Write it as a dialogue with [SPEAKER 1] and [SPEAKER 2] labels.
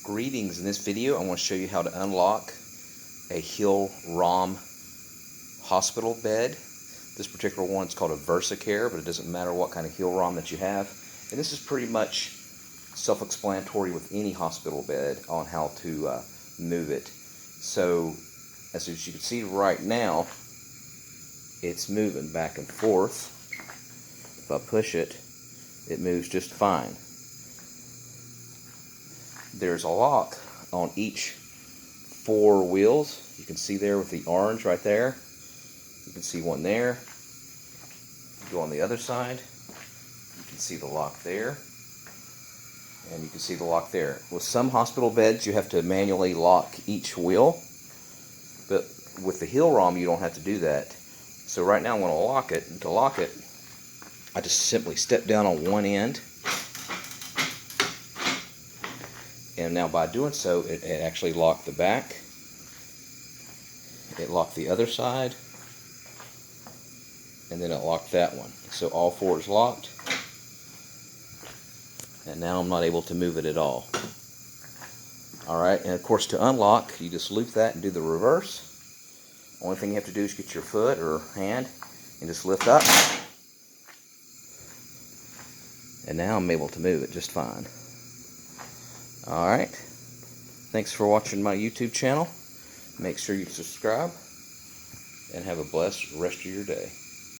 [SPEAKER 1] Greetings. In this video I want to show you how to unlock a Hill-Rom hospital bed. This particular one is called a VersaCare, but it doesn't matter what kind of Hill-Rom that you have. And this is pretty much self-explanatory with any hospital bed on how to move it. So as you can see right now, it's moving back and forth. If I push it, it moves just fine. There's a lock on each 4 wheels. You can see there with the orange right there. You can see one there. Go on the other side. You can see the lock there. And you can see the lock there. With some hospital beds, you have to manually lock each wheel. But with the Hill-Rom, you don't have to do that. So right now I'm going to lock it. And to lock it, I just simply step down on one end. And now by doing so, it actually locked the back. It locked the other side. And then it locked that one. So all 4 is locked. And now I'm not able to move it at all. Alright, and of course to unlock, you just loop that and do the reverse. Only thing you have to do is get your foot or hand and just lift up. And now I'm able to move it just fine. Alright, thanks for watching my YouTube channel. Make sure you subscribe and have a blessed rest of your day.